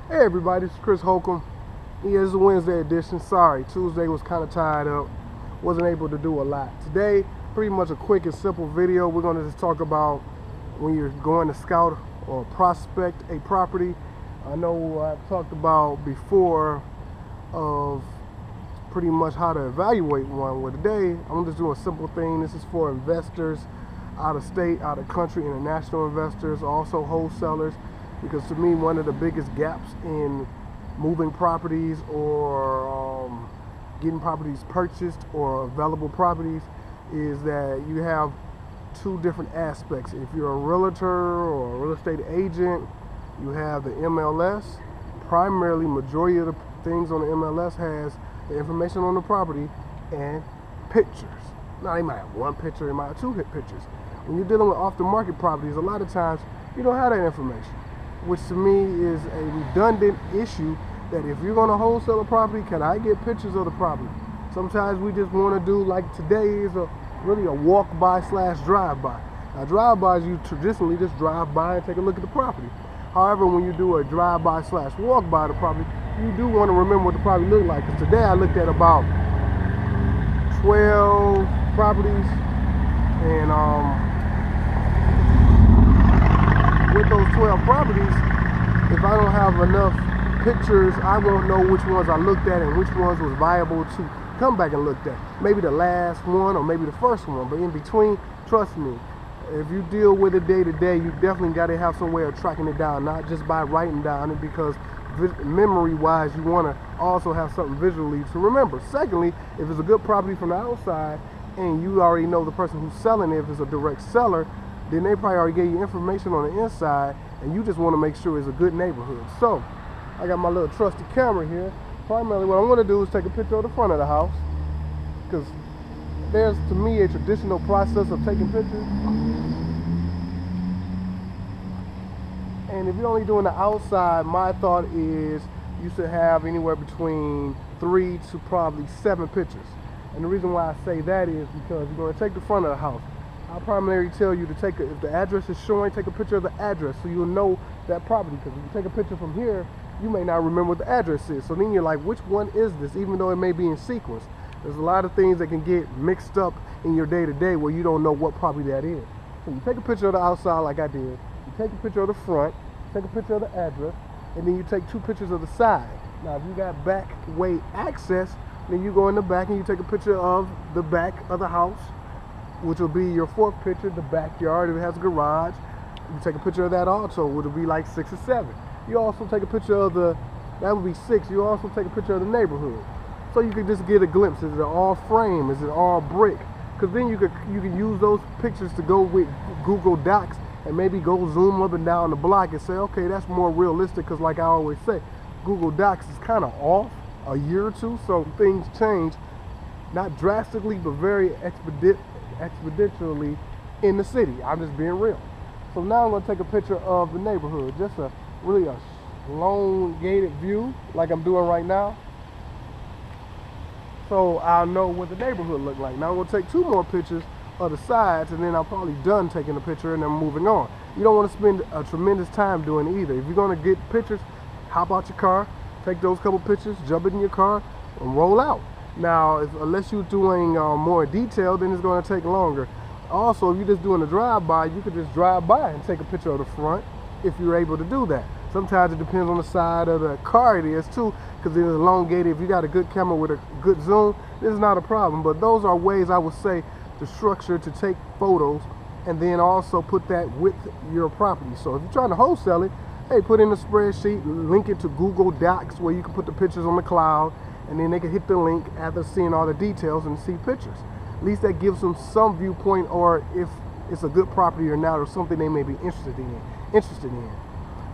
Hey everybody, it's Chris Holcomb. Yeah, it's a Wednesday edition. Sorry, Tuesday was kind of tied up. Wasn't able to do a lot. Today, pretty much a quick and simple video. We're going to just talk about when you're going to scout or prospect a property. I know I've talked about before of pretty much how to evaluate one. Well, today, I'm just doing a simple thing. This is for investors out of state, out of country, international investors, also wholesalers. Because to me, one of the biggest gaps in moving properties or getting properties purchased or available properties is that you have two different aspects. If you're a realtor or a real estate agent, you have the MLS. Primarily, majority of the things on the MLS has the information on the property and pictures. Now, they might have one picture, they might have two pictures. When you're dealing with off-the-market properties, a lot of times you don't have that information, which to me is a redundant issue. That if you're going to wholesale a property, can I get pictures of the property? Sometimes we just want to do, like today is really a walk-by / drive-by. Now, drive-bys, you traditionally just drive by and take a look at the property. However, when you do a drive-by / walk-by the property, you do want to remember what the property looked like. Because today I looked at about 12 properties, and with those 12 properties, if I don't have enough pictures, I won't know which ones I looked at and which ones was viable to come back and look at. Maybe the last one or maybe the first one, but in between, trust me, if you deal with it day to day, you definitely got to have some way of tracking it down, not just by writing down it, because memory-wise, you want to also have something visually to remember. Secondly, if it's a good property from the outside and you already know the person who's selling it, if it's a direct seller, then they probably already gave you information on the inside, and you just want to make sure it's a good neighborhood. So, I got my little trusty camera here. Primarily what I'm going to do is take a picture of the front of the house, because there's, to me, a traditional process of taking pictures. And if you're only doing the outside, my thought is you should have anywhere between 3 to probably 7 pictures. And the reason why I say that is because you're going to take the front of the house. I'll primarily tell you to take if the address is showing, take a picture of the address so you'll know that property. Because if you take a picture from here, you may not remember what the address is. So then you're like, which one is this? Even though it may be in sequence. There's a lot of things that can get mixed up in your day-to-day where you don't know what property that is. So you take a picture of the outside like I did. You take a picture of the front, take a picture of the address, and then you take 2 pictures of the side. Now, if you got back way access, then you go in the back and you take a picture of the back of the house, which will be your 4th picture, the backyard. If it has a garage, you take a picture of that also, which will be like 6 or 7. You also take a picture of that would be 6. You also take a picture of the neighborhood. So you can just get a glimpse. Is it all frame? Is it all brick? Because then you can use those pictures to go with Google Docs and maybe go zoom up and down the block and say, okay, that's more realistic, because like I always say, Google Docs is kind of off a year or two, so things change, not drastically, but very expeditionally in the city. I'm just being real. So now I'm going to take a picture of the neighborhood, just really a elongated view like I'm doing right now, so I'll know what the neighborhood look like. Now I'm going to take 2 more pictures of the sides, and then I'm probably done taking the picture and then moving on. You don't want to spend a tremendous time doing it either. If you're going to get pictures, hop out your car, take those couple pictures, jump in your car, and roll out. Now, unless you're doing more detail, then it's going to take longer. Also, if you're just doing a drive-by, you could just drive by and take a picture of the front if you're able to do that. Sometimes it depends on the side of the car it is too, because it's elongated. If you got a good camera with a good zoom, this is not a problem. But those are ways, I would say, to structure to take photos and then also put that with your property. So if you're trying to wholesale it, hey, put in a spreadsheet, link it to Google Docs where you can put the pictures on the cloud, and then they can hit the link after seeing all the details and see pictures. At least that gives them some viewpoint, or if it's a good property or not, or something they may be interested in.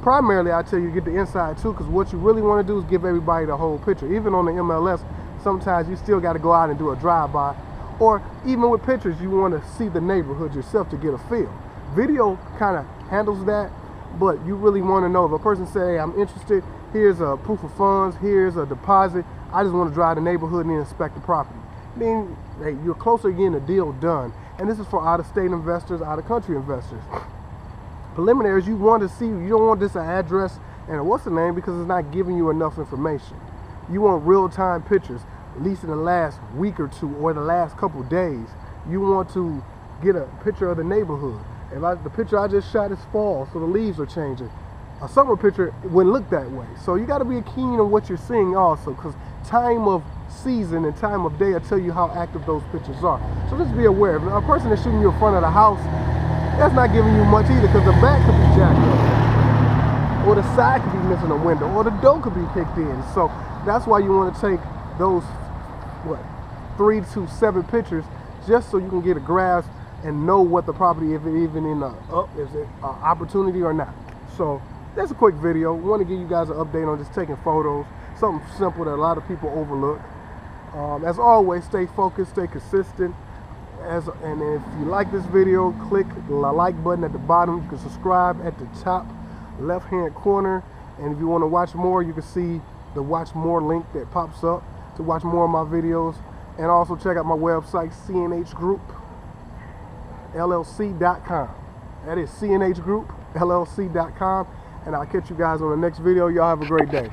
Primarily, I tell you to get the inside too, because what you really want to do is give everybody the whole picture. Even on the MLS, sometimes you still got to go out and do a drive-by, or even with pictures, you want to see the neighborhood yourself to get a feel. Video kind of handles that, but you really want to know. If a person say, hey, I'm interested, here's a proof of funds, here's a deposit, I just want to drive the neighborhood and inspect the property. Then hey, you're closer to getting a deal done. And this is for out-of-state investors, out-of-country investors. Preliminaries, you want to see, you don't want this address And what's the name? Because it's not giving you enough information. You want real-time pictures, at least in the last week or two or the last couple days. You want to get a picture of the neighborhood. The picture I just shot is fall, so the leaves are changing. A summer picture wouldn't look that way. So you got to be keen on what you're seeing also, because time of season and time of day will tell you how active those pictures are. So just be aware. If a person is shooting you in front of the house, that's not giving you much either, because the back could be jacked up, or the side could be missing a window, or the door could be kicked in. So that's why you want to take those 3 to 7 pictures, just so you can get a grasp and know what the property, if it even is it an opportunity or not. So that's a quick video. We want to give you guys an update on just taking photos. Something simple that a lot of people overlook. As always, stay focused, stay consistent. And if you like this video, click the like button at the bottom. You can subscribe at the top left-hand corner. And if you want to watch more, you can see the watch more link that pops up to watch more of my videos. And also check out my website, cnhgroupllc.com. That is cnhgroupllc.com. And I'll catch you guys on the next video. Y'all have a great day.